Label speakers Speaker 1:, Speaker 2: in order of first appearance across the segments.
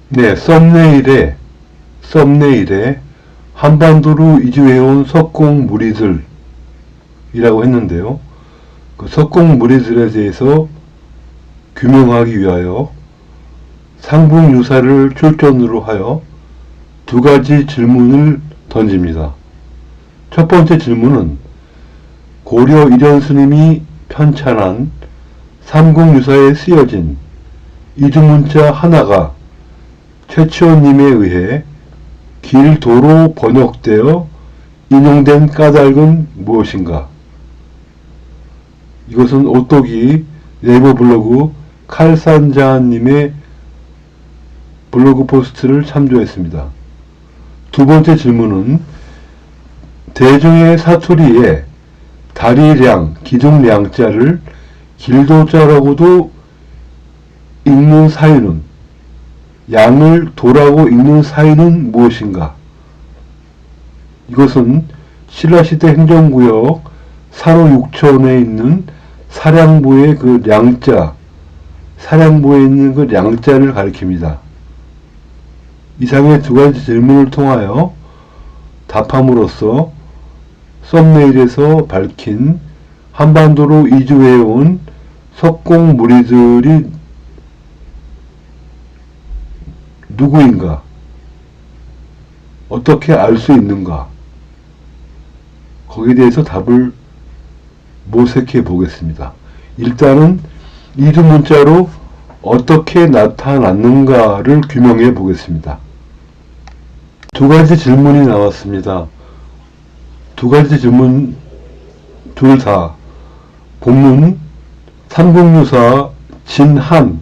Speaker 1: 네, 썸네일에 한반도로 이주해온 석공 무리들이라고 했는데요. 그 석공 무리들에 대해서 규명하기 위하여 상붕유사를 출전으로 하여 두 가지 질문을 던집니다. 첫 번째 질문은 고려 이련스님이 편찬한 삼국유사에 쓰여진 이두문자 하나가 최치원님에 의해 길도로 번역되어 인용된 까닭은 무엇인가? 이것은 오똑이 네이버 블로그 칼산자님의 블로그 포스트를 참조했습니다. 두 번째 질문은 대중의 사투리에 다리량, 기둥량자를 길도자라고도 읽는 사유는, 양을 도라고 읽는 사유는 무엇인가? 이것은 신라시대 행정구역 산호 6천에 있는 사량부의 그 량자, 사량부에 있는 그 량자를 가리킵니다. 이상의 두 가지 질문을 통하여 답함으로써 썸네일에서 밝힌 한반도로 이주해온 석공 무리들이 누구인가? 어떻게 알 수 있는가? 거기에 대해서 답을 모색해 보겠습니다. 일단은 이두문자로 어떻게 나타났는가를 규명해 보겠습니다. 두 가지 질문이 나왔습니다. 두 가지 질문 둘 다 본문 삼국유사 진한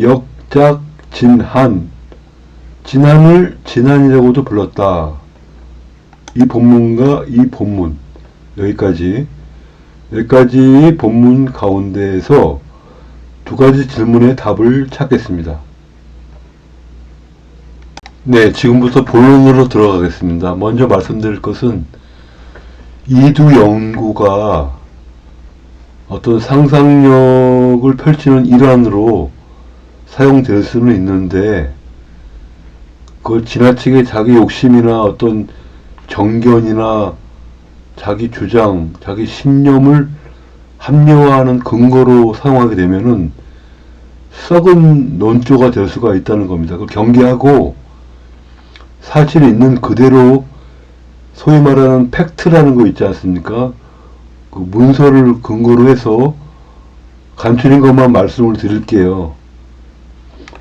Speaker 1: 역작 진한을 진한이라고도 불렀다. 이 본문과 이 본문 여기까지 본문 가운데에서 두 가지 질문의 답을 찾겠습니다. 네, 지금부터 본론으로 들어가겠습니다. 먼저 말씀드릴 것은 이두연구가 어떤 상상력을 펼치는 일환으로 사용될 수는 있는데 그걸 지나치게 자기 욕심이나 어떤 정견이나 자기 주장, 자기 신념을 합리화하는 근거로 사용하게 되면은 썩은 논조가 될 수가 있다는 겁니다. 그걸 경계하고 사실이 있는 그대로 소위 말하는 팩트라는 거 있지 않습니까? 그 문서를 근거로 해서 간추린 것만 말씀을 드릴게요.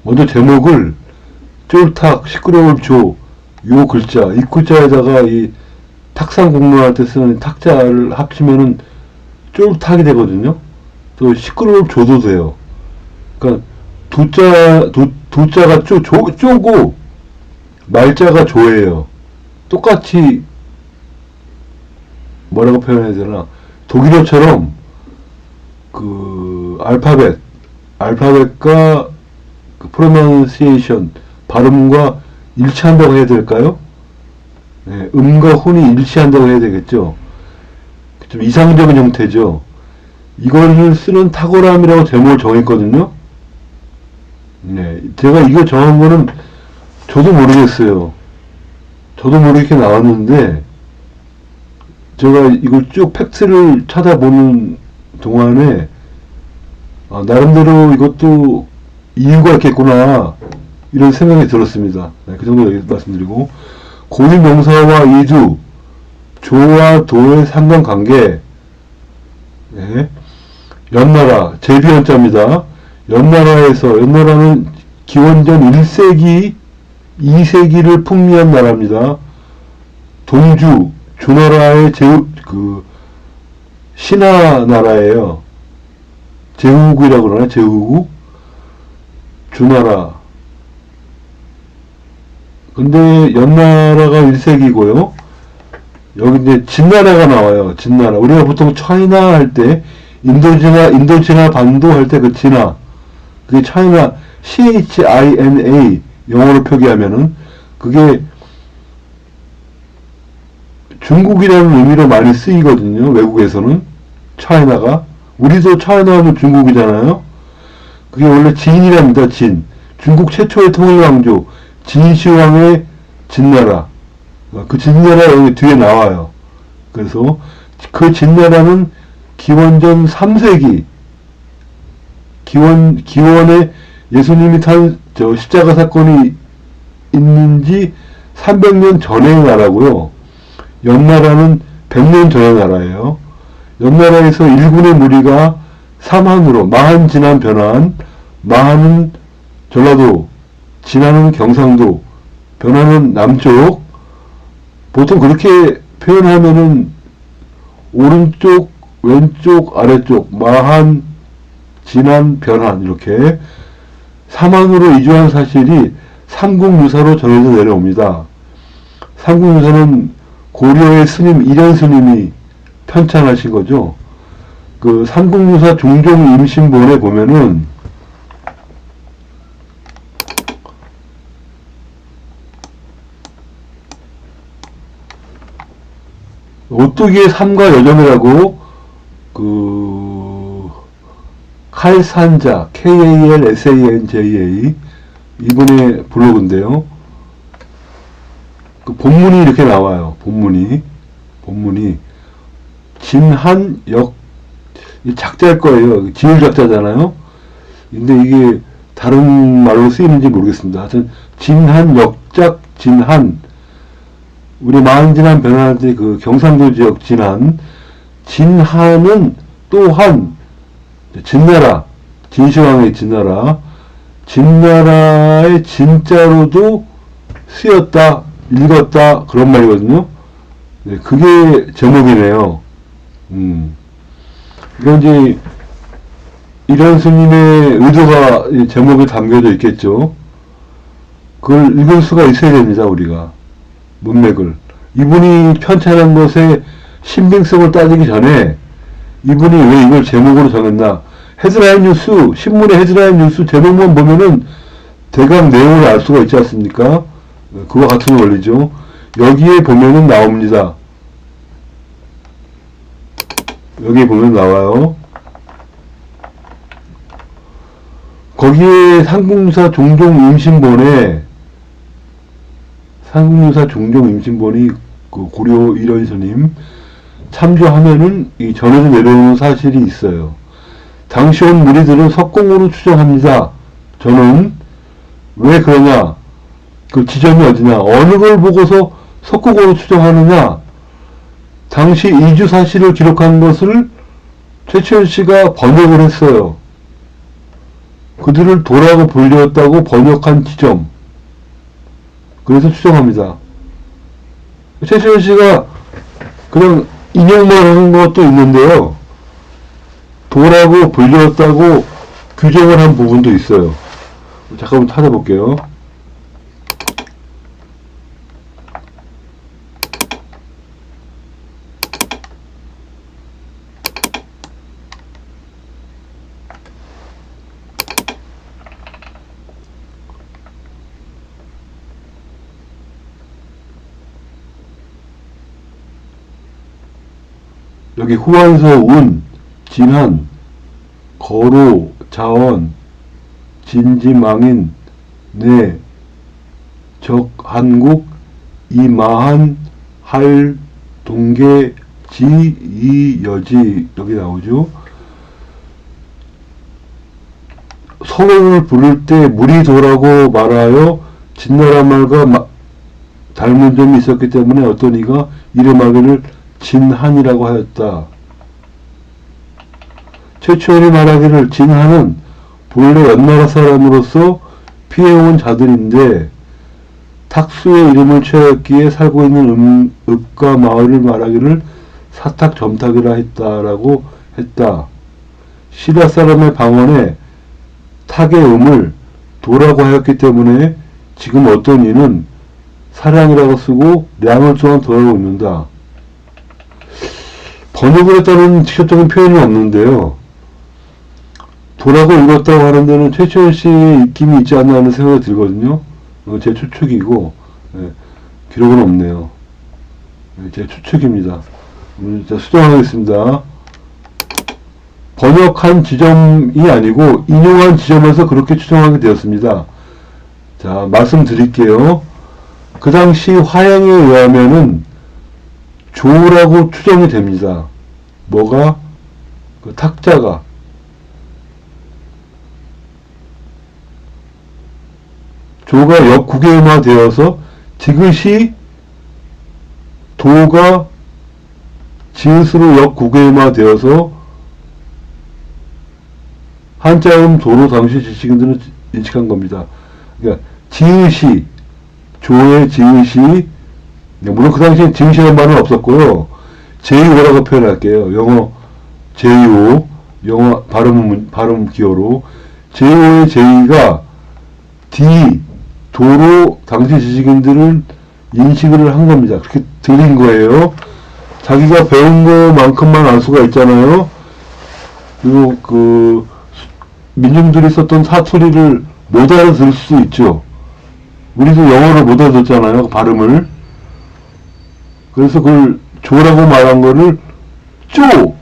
Speaker 1: 먼저 제목을 쫄탁 시끄러울 조 요 글자 입구자에다가 이 탁상 공론할 때 쓰는 탁자를 합치면은 쫄탁이 되거든요. 또 시끄러울 조도 돼요. 그러니까 두자가 쪼고 말자가 조예요. 똑같이 뭐라고 표현해야 되나? 독일어처럼 그 알파벳과 그 프로나운시에이션 발음과 일치한다고 해야 될까요? 네, 음과 훈이 일치한다고 해야 되겠죠. 좀 이상적인 형태죠. 이거를 쓰는 탁월함이라고 제목을 정했거든요. 네, 제가 이거 정한 거는 저도 모르겠어요. 저도 모르게 나왔는데 제가 이걸 쭉 팩트를 찾아보는 동안에 나름대로 이것도 이유가 있겠구나 이런 생각이 들었습니다. 네, 그 정도 말씀드리고 고유 명사와 이두, 조와 도의 상관관계. 네. 연나라 제비연자입니다. 연나라는 기원전 1세기 2세기를 풍미한 나라입니다. 동주 주나라의 신하 나라예요. 제후국이라고 그러나 제후국 주나라. 근데 연나라가 1세기고요. 여기 이제 진나라가 나와요. 진나라. 우리가 보통 차이나 할 때 인도지나 반도 할 때 그 진화. 그게 차이나 CHINA 영어로 표기하면은 그게 중국이라는 의미로 많이 쓰이거든요. 외국에서는 차이나가. 우리도 차이나 하면 중국이잖아요. 그게 원래 진이랍니다. 진. 중국 최초의 통일왕조 진시황의 진나라. 그 진나라 여기 뒤에 나와요. 그래서 그 진나라는 기원전 3세기 기원에 예수님이 십자가 사건이 있는지 300년 전의 나라고요. 옆나라는 100년 전의 나라예요. 옆나라에서 일군의 무리가 삼한으로 마한, 진한, 변한, 마한은 전라도, 진한은 경상도, 변한은 남쪽. 보통 그렇게 표현하면은 오른쪽, 왼쪽, 아래쪽, 마한, 진한, 변한 이렇게 삼한으로 이주한 사실이 삼국유사로 전해져 내려옵니다. 삼국유사는 고려의 스님 이련 스님이 편찬하신 거죠. 그 삼국유사 종종 임신본에 보면은 오뚜기의 삶과 여정이라고 그 칼산자 KALSANJA 이분의 블로그인데요. 그 본문이 이렇게 나와요. 본문이 진한역 작자일 거예요. 지을 작자잖아요. 근데 이게 다른 말로 쓰이는지 모르겠습니다. 하여튼 진한역작 진한 우리 마흔진한 변화할 때 그 경상도 지역 진한은 또한 진나라 진시황의 진나라의 진자로도 쓰였다 읽었다 그런 말이거든요. 네, 그게 제목이네요. 이건 이제 이런 스님의 의도가 제목에 담겨져 있겠죠. 그걸 읽을 수가 있어야 됩니다. 우리가 문맥을 이분이 편찬한 것의 신빙성을 따지기 전에 이분이 왜 이걸 제목으로 정했나. 헤드라인 뉴스 신문의 헤드라인 뉴스 제목만 보면은 대강 내용을 알 수가 있지 않습니까? 그와 같은 원리죠. 여기에 보면은 나옵니다. 여기 보면 나와요. 거기에 삼국유사 종종 임신본이 그 고려 이련 스님 참조하면은 이 전해져 내려오는 사실이 있어요. 당시 온 무리들은 석공으로 추정합니다. 저는 왜 그러냐? 그 지점이 어디냐? 어느 걸 보고서 석공으로 추정하느냐? 당시 이주 사실을 기록한 것을 최치원 씨가 번역을 했어요. 그들을 도라고 불렸다고 번역한 지점. 그래서 추정합니다. 최치원 씨가 그냥 인용만 하는 것도 있는데요. 도라고 불렸다고 규정을 한 부분도 있어요. 잠깐만 찾아볼게요. 여기 후한서 운, 진한, 거로, 자원, 진지망인, 내, 적, 한국, 이마한, 할, 동계, 지, 이, 여지 여기 나오죠. 서로를 부를 때 무리도라고 말하여 진나라 말과 닮은 점이 있었기 때문에 어떤 이가 이름하기를 진한이라고 하였다. 최초원이 말하기를 진한은 본래 옆나라 사람으로서 피해온 자들인데 탁수의 이름을 취하였기에 살고 있는 읍과 마을을 말하기를 사탁점탁이라 했다라고 했다. 시라 사람의 방언에 탁의 음을 도라고 하였기 때문에 지금 어떤 이는 사량이라고 쓰고 량을 또한 도라고 읽는다. 번역을 했다는 직접적인 표현은 없는데요. 도라고 읽었다고 하는 데는 최치원 씨의 입김이 있지 않나 하는 생각이 들거든요. 제 추측이고, 기록은 없네요. 제 추측입니다. 진짜 수정하겠습니다. 번역한 지점이 아니고 인용한 지점에서 그렇게 추정하게 되었습니다. 자, 말씀드릴게요. 그 당시 화형에 의하면은 조라고 추정이 됩니다. 뭐가? 그 탁자가. 조가 역국외화 되어서 지그시 도가 지읒으로 역국외화 되어서 한자음 도로 당시 지식인들은 인식한 겁니다. 그러니까 지읒이 조의 지읒이 물론 그 당시에 지읒이라는 말은 없었고요. 제이오라고 표현할게요. 영어 제이오, 영어 발음 기호로 제이오의 제이가 D 도로 당시 지식인들은 인식을 한 겁니다. 그렇게 들린 거예요. 자기가 배운 것만큼만 알 수가 있잖아요. 그리고 그 민중들이 썼던 사투리를 못 알아들을 수 있죠. 우리도 영어를 못 알아듣잖아요. 그 발음을. 그래서 그걸 조라고 말한 거를 조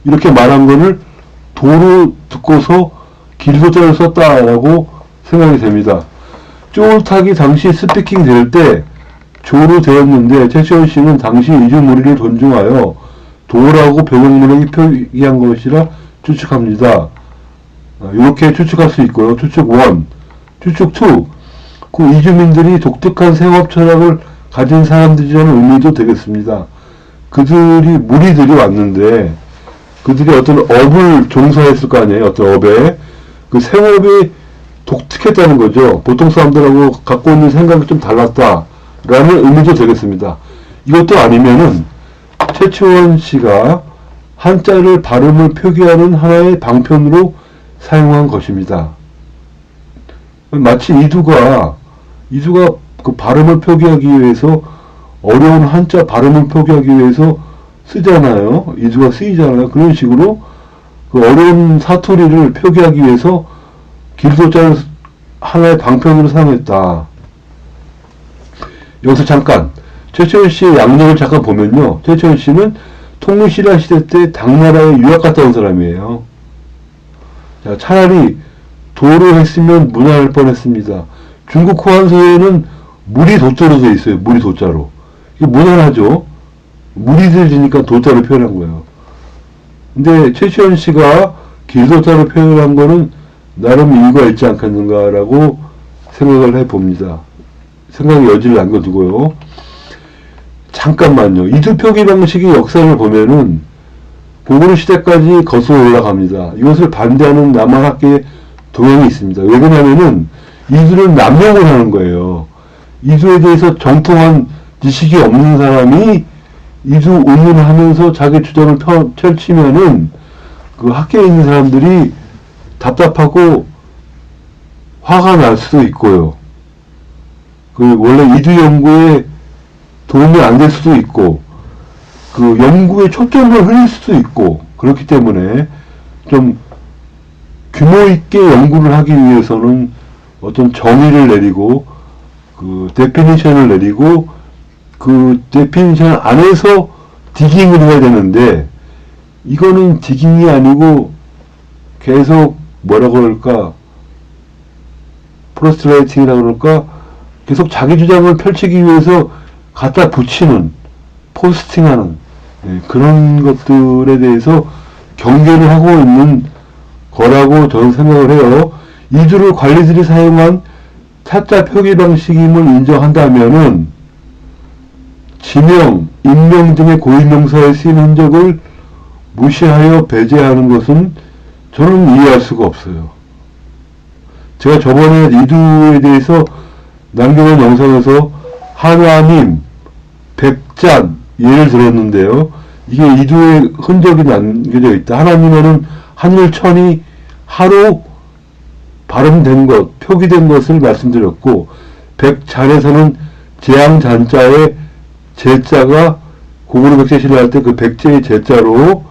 Speaker 1: 이렇게 말한 거를 도로 듣고서 길도자를 썼다라고 생각이 됩니다. 쫄탁이 당시 스피킹 될 때 조로 되었는데 최시원 씨는 당시 이주무리를 존중하여 도라고 병역문학이 표기한 것이라 추측합니다. 이렇게 추측할 수 있고요. 추측 1, 추측 2. 그 이주민들이 독특한 생업 철학을 가진 사람들이라는 의미도 되겠습니다. 그들이 무리들이 왔는데 그들이 어떤 업을 종사했을 거 아니에요. 어떤 업에 그 생업이 독특했다는 거죠. 보통 사람들하고 갖고 있는 생각이 좀 달랐다라는 의미도 되겠습니다. 이것도 아니면은 최치원 씨가 한자를 발음을 표기하는 하나의 방편으로 사용한 것입니다. 마치 이두가 그 발음을 표기하기 위해서 어려운 한자 발음을 표기하기 위해서 쓰잖아요. 이두가 쓰이잖아요. 그런 식으로 그 어려운 사투리를 표기하기 위해서 길도자를 하나의 방편으로 사용했다. 여기서 잠깐 최철 씨의 양력을 잠깐 보면요. 최철 씨는 통일신라 시대 때 당나라에 유학 갔다 온 사람이에요. 자, 차라리 도로 했으면 무난할 뻔했습니다. 중국 호안서에는 물이 도자로 되어 있어요. 물이 도자로. 이게 무난하죠. 물이 들지니까 도자로 표현한 거예요. 근데 최시원 씨가 길도자로 표현한 거는 나름 이유가 있지 않겠는가라고 생각을 해봅니다. 생각의 여지를 남겨두고요. 잠깐만요. 이두 표기 방식의 역사를 보면은 고구려 시대까지 거슬러 올라갑니다. 이것을 반대하는 남한학계의 동향이 있습니다. 왜 그러냐면은 이두는 남용을 하는 거예요. 이두에 대해서 정통한 지식이 없는 사람이 이두 운운을 하면서 자기 주장을 펼치면은 그 학계에 있는 사람들이 답답하고 화가 날 수도 있고요. 그 원래 이두 연구에 도움이 안 될 수도 있고 그 연구에 초점을 흘릴 수도 있고 그렇기 때문에 좀 규모 있게 연구를 하기 위해서는 어떤 정의를 내리고 그 데피니션을 내리고 그 데피니션 안에서 디깅을 해야 되는데 이거는 디깅이 아니고 계속 뭐라고 그럴까 프로스트레이팅이라고 그럴까 계속 자기 주장을 펼치기 위해서 갖다 붙이는 포스팅하는 그런 것들에 대해서 경계를 하고 있는 거라고 저는 생각을 해요. 이두를 관리들이 사용한 타짜 표기 방식임을 인정한다면은 지명, 인명 등의 고유명사에 쓰인 흔적을 무시하여 배제하는 것은 저는 이해할 수가 없어요. 제가 저번에 이두에 대해서 남겨놓은 영상에서 한화님, 백잔 예를 들었는데요. 이게 이두의 흔적이 남겨져 있다. 하나님에는 한일천이 하루 발음된 것, 표기된 것을 말씀드렸고 백잔에서는 재앙잔자의 제자가 고구려 백제시를 할 때 그 백제의 제자로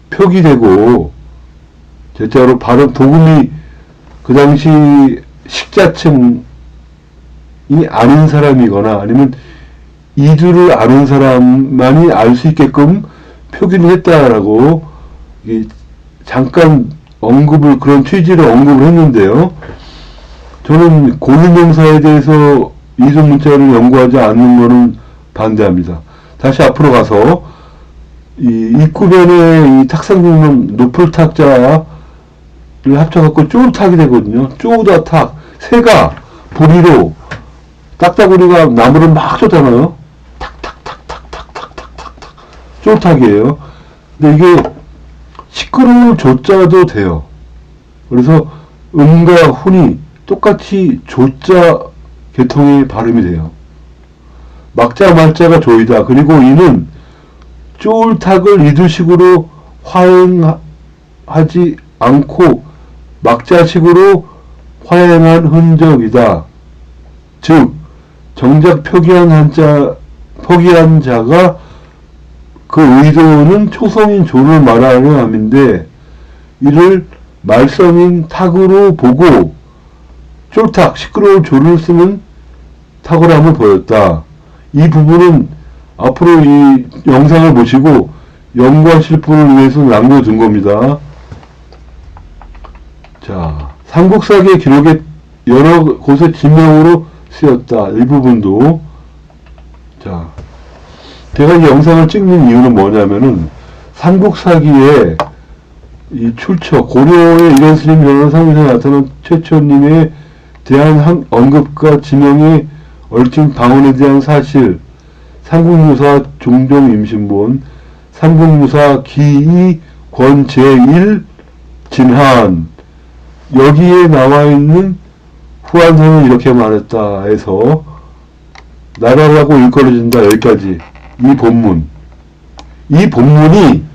Speaker 1: 표기되고 제자로 발음 도금이 그 당시 식자층이 아닌 사람이거나 아니면 이두를 아는 사람만이 알 수 있게끔 표기를 했다라고 잠깐 언급을, 그런 취지로 언급을 했는데요. 저는 고유명사에 대해서 이중문자를 연구하지 않는 것은 반대합니다. 다시 앞으로 가서 이 입구변에 이 탁상중문 높을 탁자를 합쳐갖고 쪼우탁이 되거든요. 쪼우다 탁, 새가 부리로 딱따구리가 나무를 막 쫓잖아요. 탁탁탁탁탁탁탁탁탁 쪼우탁이에요. 근데 이게 시끄러울 조자도 돼요. 그래서 음과 훈이 똑같이 조자 계통의 발음이 돼요. 막자 말자가 조이다. 그리고 이는 쪼울탁을 이두식으로 화행하지 않고 막자식으로 화행한 흔적이다. 즉 정작 표기한 자가 그 의도는 초성인 조를 말하려 함인데 이를 말성인 탁으로 보고 쫄탁, 시끄러울 조를 쓰는 탁월함을 보였다. 이 부분은 앞으로 이 영상을 보시고 연구하실 분을 위해서 남겨둔 겁니다. 자, 삼국사기의 기록에 여러 곳에 지명으로 쓰였다. 이 부분도. 자, 제가 이 영상을 찍는 이유는 뭐냐면은 삼국사기에 이 출처, 고려의 이련스님 변호사상에서 나타난 최초님에 대한 언급과 지명에 얽힌 방언에 대한 사실, 삼국유사 종종 임신본, 삼국유사 기이 권 제1 진한, 여기에 나와 있는 후한선은 이렇게 말했다 해서 나라라고 일컬어진다. 여기까지 이 본문, 이 본문이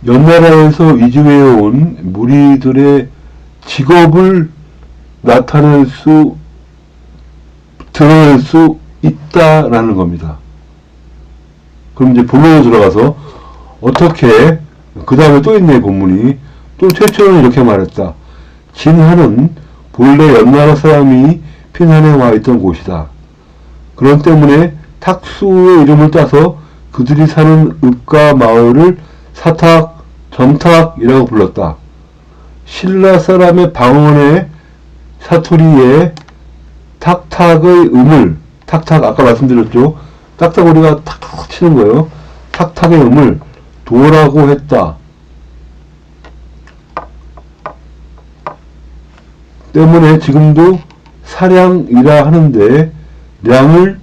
Speaker 1: 연나라에서 이주해온 무리들의 직업을 드러낼 수 있다라는 겁니다. 그럼 이제 본론에 들어가서 어떻게, 그 다음에 또 있네 본문이. 또 최초는 이렇게 말했다. 진한은 본래 연나라 사람이 핀한에 와 있던 곳이다. 그런 때문에 탁수의 이름을 따서 그들이 사는 읍과 마을을 사탁, 점탁이라고 불렀다. 신라 사람의 방언의 사투리에 탁탁의 음을, 탁탁 아까 말씀드렸죠. 딱따구리가 탁탁 치는 거예요. 탁탁의 음을 도라고 했다. 때문에 지금도 사량이라 하는데 량을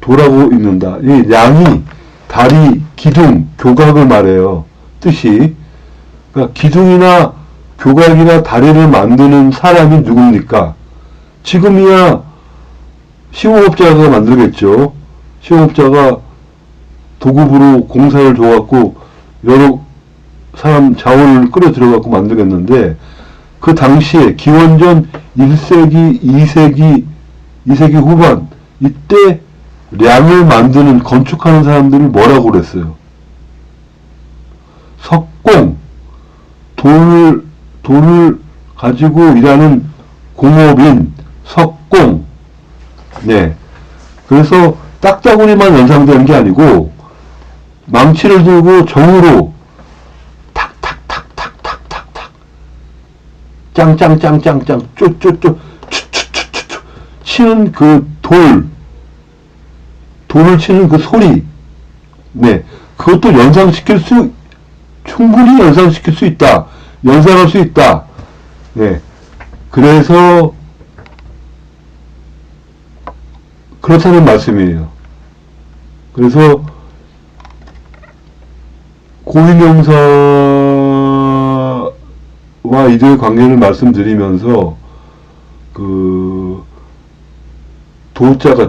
Speaker 1: 도라고 읽는다. 이 량이 다리, 기둥, 교각을 말해요. 뜻이. 그러니까 기둥이나 교각이나 다리를 만드는 사람이 누굽니까? 지금이야 시공업자가 만들겠죠. 시공업자가 도급으로 공사를 줘갖고 여러 사람 자원을 끌어 들여갖고 만들겠는데, 그 당시에 기원전 1세기, 2세기 후반 이때 량을 만드는, 건축하는 사람들을 뭐라고 그랬어요? 석공, 돌을 가지고 일하는 공업인 석공. 네. 그래서 딱따구리만 연상되는 게 아니고 망치를 들고 정으로 탁탁탁탁탁탁탁 짱짱짱짱짱 쪼쪼쪼 추추추추추 치는 그 돌을 치는 그 소리. 네. 그것도 충분히 연상시킬 수 있다. 연상할 수 있다. 네. 그래서 그렇다는 말씀이에요. 그래서 고유명사와 이들의 관계를 말씀드리면서 그 조자가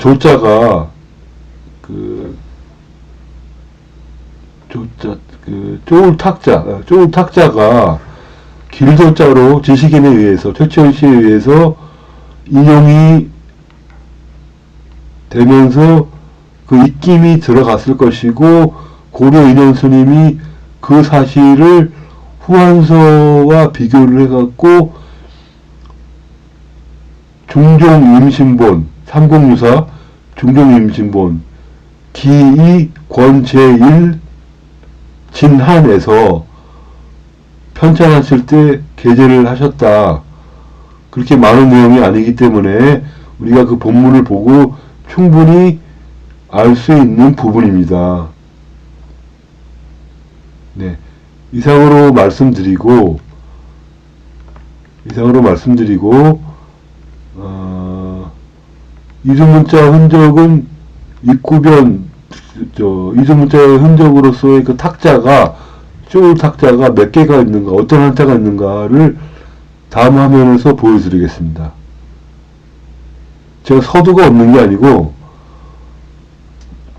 Speaker 1: 쪼울탁자가 길조자로 지식인에 의해서, 최치원 씨에 의해서 인용이 되면서 그 입김이 들어갔을 것이고, 고려 인현 스님이 그 사실을 후한서와 비교를 해갖고 종종 임신본, 삼국유사, 중종임진본 기이 권제1 진한에서 편찬하실 때 게재를 하셨다. 그렇게 많은 내용이 아니기 때문에 우리가 그 본문을 보고 충분히 알 수 있는 부분입니다. 네, 이상으로 말씀드리고 이중문자 흔적은 입구변 이중문자의 흔적으로서의 그 탁자가 쪼을 탁자가 몇 개가 있는가, 어떤 한자가 있는가를 다음 화면에서 보여드리겠습니다. 제가 서두가 없는 게 아니고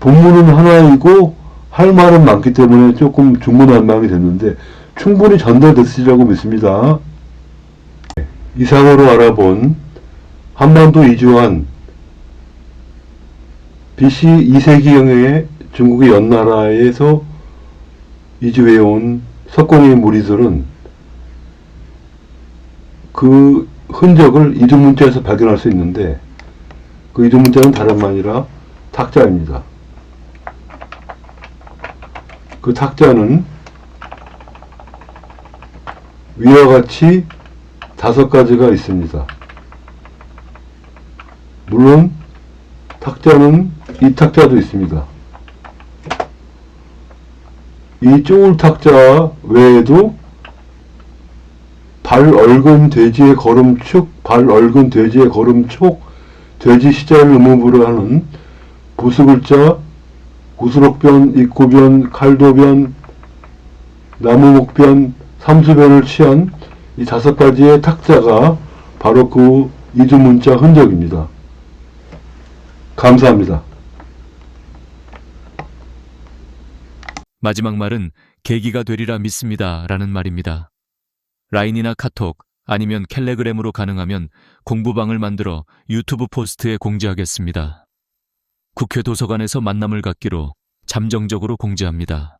Speaker 1: 본문은 하나이고 할 말은 많기 때문에 조금 중구난방이 됐는데 충분히 전달됐으리라고 믿습니다. 이상으로 알아본 한반도 이주한 BC 2세기경에 중국의 연나라에서 이주해온 석공의 무리들은 그 흔적을 이중문자에서 발견할 수 있는데 그 이중문자는 다름 아니라 탁자입니다. 그 탁자는 위와 같이 5가지가 있습니다. 물론 탁자는 이 탁자도 있습니다. 이 쪼울 탁자 외에도 발 얽은 돼지의 걸음축, 발 얽은 돼지의 걸음촉, 돼지 시자를 의문부로 하는 부수글자, 구수록변, 입구변, 칼도변, 나무목변, 삼수변을 취한 이 5가지의 탁자가 바로 그 이중문자 흔적입니다. 감사합니다.
Speaker 2: 마지막 말은 계기가 되리라 믿습니다 라는 말입니다. 라인이나 카톡 아니면 텔레그램으로 가능하면 공부방을 만들어 유튜브 포스트에 공지하겠습니다. 국회 도서관에서 만남을 갖기로 잠정적으로 공지합니다.